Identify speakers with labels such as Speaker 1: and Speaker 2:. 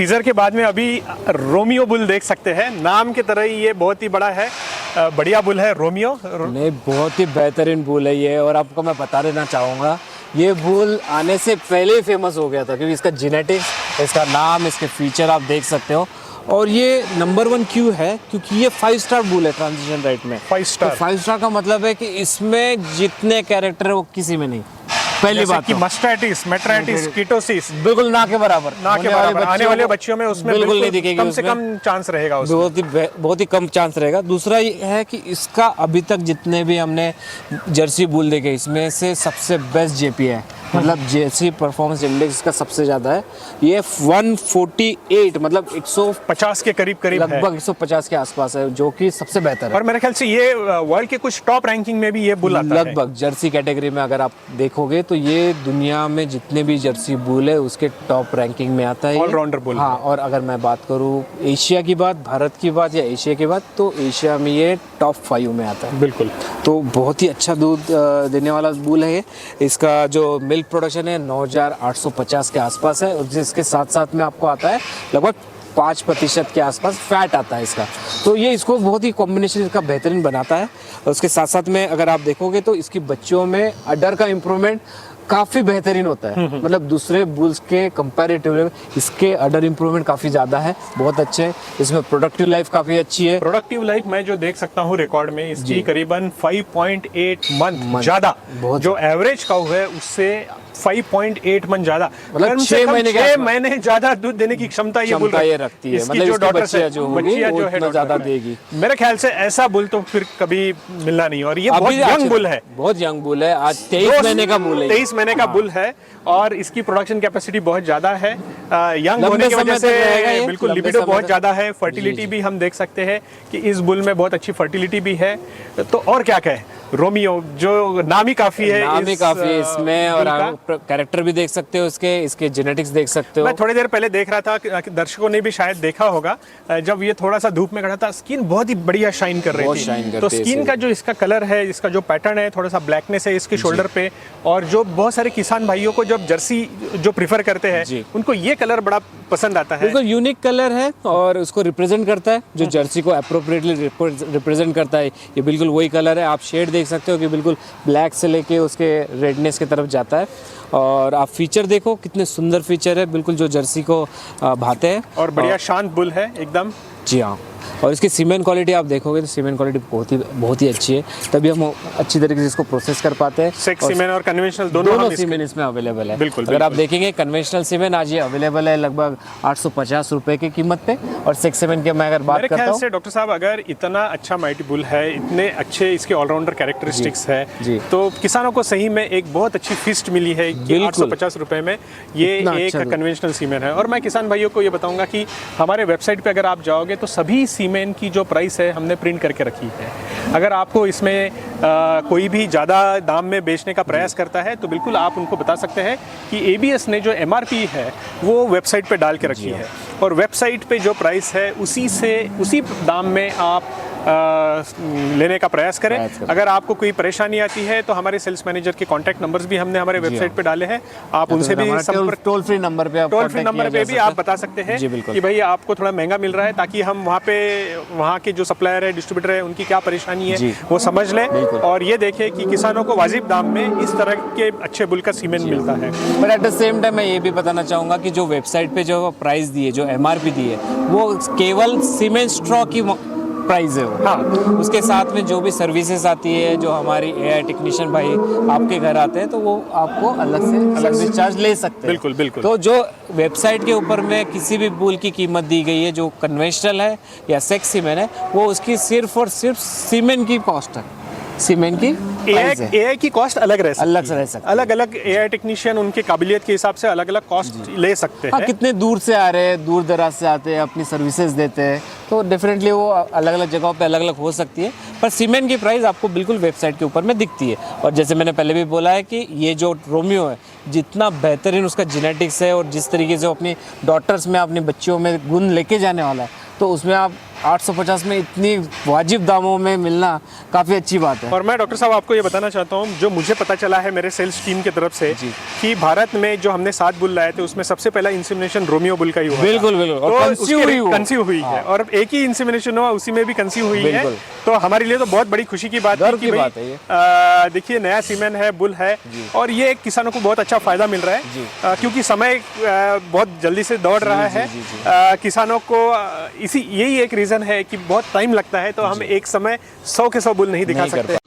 Speaker 1: Scissor के बाद में अभी रोमियो बुल देख सकते हैं, नाम की तरह ही ये बहुत ही बड़ा है, बढ़िया बुल है रोमियो।
Speaker 2: नहीं, बहुत ही बेहतरीन बुल है ये। और आपको मैं बता देना चाहूँगा, ये बुल आने से पहले ही फेमस हो गया था, क्योंकि इसका जेनेटिक्स, इसका नाम, इसके फीचर आप देख सकते हो। और ये नंबर 1 क्यों है? क्योंकि ये 5 स्टार बुल है ट्रांजिशन राइट में।
Speaker 1: 5 स्टार।
Speaker 2: तो 5 स्टार का मतलब है कि इसमें जितने कैरेक्टर है वो किसी में नहीं। पहली बात
Speaker 1: कि
Speaker 2: तो
Speaker 1: मस्टाइटिस, मेट्राइटिस, कीटोसिस
Speaker 2: बिल्कुल ना के बराबर,
Speaker 1: आने वाले बच्चों में उसमें
Speaker 2: बिल्कुल नहीं दिखेगी,
Speaker 1: कम से कम चांस रहेगा उसमें।
Speaker 2: बहुत ही कम चांस रहेगा। दूसरा ये है कि इसका अभी तक जितने भी हमने जर्सी बुल देखे, इसमें से सबसे बेस्ट जेपी है, मतलब जर्सी परफॉर्मेंस इंडेक्स का सबसे ज़्यादा है। ये 148 मतलब
Speaker 1: 150 के करीब है,
Speaker 2: लगभग 150 के आसपास है, जो कि सबसे बेहतर है।
Speaker 1: और मेरे ख्याल से ये वर्ल्ड के कुछ टॉप रैंकिंग में भी ये बुल आता है
Speaker 2: लगभग। जर्सी कैटेगरी में अगर आप देखोगे तो ये दुनिया में जितने भी जर्सी बुल है उसके टॉप रैंकिंग में आता है,
Speaker 1: ऑलराउंडर बुल।
Speaker 2: हाँ, और अगर मैं बात करूँ एशिया की बात, भारत की बात या एशिया की बात, तो एशिया में ये टॉप 5 में आता है।
Speaker 1: बिल्कुल।
Speaker 2: तो बहुत ही अच्छा दूध देने वाला बुल है ये। इसका जो मिल्क प्रोडक्शन है 9850 के आसपास है, और जिसके साथ साथ में आपको आता है लगभग 5% के आसपास फैट आता है इसका। तो ये इसको बहुत ही कॉम्बिनेशन इसका बेहतरीन बनाता है। और उसके साथ साथ में अगर आप देखोगे तो इसकी बच्चों में अडर का इम्प्रूवमेंट काफ़ी बेहतरीन होता है, मतलब दूसरे बुल्स के कंपैरेटिवली इसके अडर इम्प्रूवमेंट काफ़ी ज़्यादा है, बहुत अच्छे हैं। इसमें प्रोडक्टिव लाइफ काफ़ी अच्छी है।
Speaker 1: प्रोडक्टिव लाइफ मैं जो देख सकता हूँ रिकॉर्ड में, इसकी करीबन 5.8 मंथ ज़्यादा, जो एवरेज काऊ है उससे 5.8 मंथ ज़्यादा,
Speaker 2: मतलब 6
Speaker 1: महीने ज़्यादा दूध देने की क्षमता ये बुल
Speaker 2: रखती है। मतलब
Speaker 1: जो डॉटर
Speaker 2: बच्चियाँ जो होगी वो इतना ज़्यादा देगी।
Speaker 1: मेरे ख्याल से ऐसा बुल तो फिर कभी मिलना नहीं। और ये बहुत यंग बुल है,
Speaker 2: बहुत यंग बुल है, आज 23 महीने का बुल है,
Speaker 1: 23 महीने का बुल है। और इसकी प्रोडक्शन कैपेसिटी बहुत ज़्यादा है, यंग होने की वजह से बिल्कुल लिबिडो बहुत ज़्यादा है। फर्टिलिटी भी हम देख सकते हैं कि इस बुल में बहुत अच्छी फर्टिलिटी भी है। तो और क्या कहें, रोमियो जो नाम ही काफ़ी है,
Speaker 2: नाम ही काफ़ी है इसमें। और आप कैरेक्टर भी देख सकते हो इसके, इसके जेनेटिक्स देख सकते हो।
Speaker 1: मैं थोड़ी देर पहले देख रहा था कि दर्शकों ने भी शायद देखा होगा, जब ये थोड़ा सा धूप में खड़ा था, स्किन बहुत ही बढ़िया शाइन कर रही थी। तो स्किन का जो इसका कलर है, इसका जो पैटर्न है, थोड़ा सा ब्लैकनेस है इसके शोल्डर पे। और जो बहुत सारे किसान भाइयों को जब जर्सी जो प्रीफर करते हैं उनको ये कलर बड़ा पसंद आता है।
Speaker 2: बिल्कुल यूनिक कलर है और उसको रिप्रेजेंट करता है, जो जर्सी को अप्रोप्रिएटली रिप्रेजेंट करता है। ये बिल्कुल वही कलर है, आप शेड देख सकते हो कि बिल्कुल ब्लैक से लेके उसके रेडनेस की तरफ जाता है। और आप फीचर देखो कितने सुंदर फीचर है, बिल्कुल जो जर्सी को भाते हैं।
Speaker 1: और बढ़िया शांत बुल है एकदम।
Speaker 2: जी हाँ। और इसकी सीमेंट क्वालिटी आप देखोगे तो सीमेंट क्वालिटी बहुत ही अच्छी है, तभी हम अच्छी तरीके से इसको प्रोसेस कर पाते हैं।
Speaker 1: सेक्स सीमेंट और कन्वेंशनल दोनों
Speaker 2: सीमेंट इसमें अवेलेबल है।
Speaker 1: बिल्कुल।
Speaker 2: अगर आप देखेंगे कन्वेंशनल सीमेंट आज ये अवेलेबल है लगभग 850 रुपए की कीमत पे, और सेक्स सीमेंट की मैं अगर बात करता हूँ,
Speaker 1: डॉक्टर साहब अगर इतना अच्छा माइटी बुल है, इतने अच्छे इसके ऑलराउंडर कैरेक्टरिस्टिक्स है, तो किसानों को सही में एक बहुत अच्छी फिस्ट मिली है कि 850 रुपए में ये एक कन्वेंशनल सीमेंट है। और मैं किसान भाइयों को ये बताऊंगा कि हमारे वेबसाइट पे अगर आप जाओगे तो सभी सीमेंट की जो प्राइस है हमने प्रिंट करके रखी है। अगर आपको इसमें कोई भी ज़्यादा दाम में बेचने का प्रयास करता है तो बिल्कुल आप उनको बता सकते हैं कि एबीएस ने जो एमआरपी है वो वेबसाइट पे डाल के रखी है, और वेबसाइट पे जो प्राइस है उसी दाम में आप लेने का प्रयास करें। अगर आपको कोई परेशानी आती है तो हमारे सेल्स मैनेजर के कॉन्टैक्ट नंबर्स भी हमने हमारे वेबसाइट पे डाले हैं, आप उनसे भी संपर्क
Speaker 2: टोल फ्री नंबर पे
Speaker 1: भी आप बता सकते हैं कि भाई आपको थोड़ा महंगा मिल रहा है, ताकि हम वहाँ के जो सप्लायर है, डिस्ट्रीब्यूटर है, उनकी क्या परेशानी है वो समझ लें और ये देखें कि किसानों को वाजिब दाम में इस तरह के अच्छे बुल का सीमेंट मिलता है।
Speaker 2: But at the same time मैं ये भी बताना चाहूँगा कि जो वेबसाइट पे जो प्राइस दी है, जो एमआरपी दी है, वो केवल सीमेंट स्ट्रॉ की प्राइस है वो।
Speaker 1: हाँ,
Speaker 2: उसके साथ में जो भी सर्विसेज आती है, जो हमारी एआई टेक्नीशियन भाई आपके घर आते हैं, तो वो आपको अलग से सर्विस चार्ज ले सकते हैं।
Speaker 1: बिल्कुल।
Speaker 2: तो जो वेबसाइट के ऊपर में किसी भी बुल की कीमत दी गई है, जो कन्वेंशनल है या सेक्स सीमेंट है, वो उसकी सिर्फ और सिर्फ सीमेंट की कॉस्ट है, सीमेंट की
Speaker 1: एआई की कॉस्ट अलग रह सकती
Speaker 2: है।
Speaker 1: अलग एआई टेक्नीशियन उनके काबिलियत के हिसाब से अलग अलग कॉस्ट ले सकते हैं।
Speaker 2: हाँ, कितने दूर से आ रहे हैं, दूर दराज से आते हैं, अपनी सर्विसेज देते हैं, तो डेफिनेटली वो अलग अलग जगहों पे अलग अलग हो सकती है, पर सीमेंट की प्राइस आपको बिल्कुल वेबसाइट के ऊपर में दिखती है। और जैसे मैंने पहले भी बोला है कि ये जो रोमियो है, जितना बेहतरीन उसका जेनेटिक्स है और जिस तरीके से वो अपनी डॉटर्स में, अपनी बच्चियों में गुण लेके जाने वाला है, तो उसमें आप 850 में इतनी वाजिब दामों में मिलना काफ़ी अच्छी बात है।
Speaker 1: और मैं डॉक्टर साहब आपको ये बताना चाहता हूँ, जो मुझे पता चला है मेरे सेल्स टीम की तरफ से कि भारत में जो हमने 7 बुल लाए थे उसमें सबसे पहला इंसेमिनेशन रोमियो बुल का ही हुआ।
Speaker 2: बिल्कुल बिल्कुल, और
Speaker 1: कंसीव हुई है और एक ही इंसेमिनेशन हुआ, उसी में भी कंसीव हुई है। तो हमारे लिए तो बहुत बड़ी खुशी की बात है कि भाई देखिए नया सीमेन है, बुल है, और ये किसानों को बहुत अच्छा फायदा मिल रहा है क्योंकि समय बहुत जल्दी से दौड़ रहा है। किसानों को यही एक रीजन है कि बहुत टाइम लगता है, तो हम एक समय 100 के 100 बुल नहीं दिखा सकते।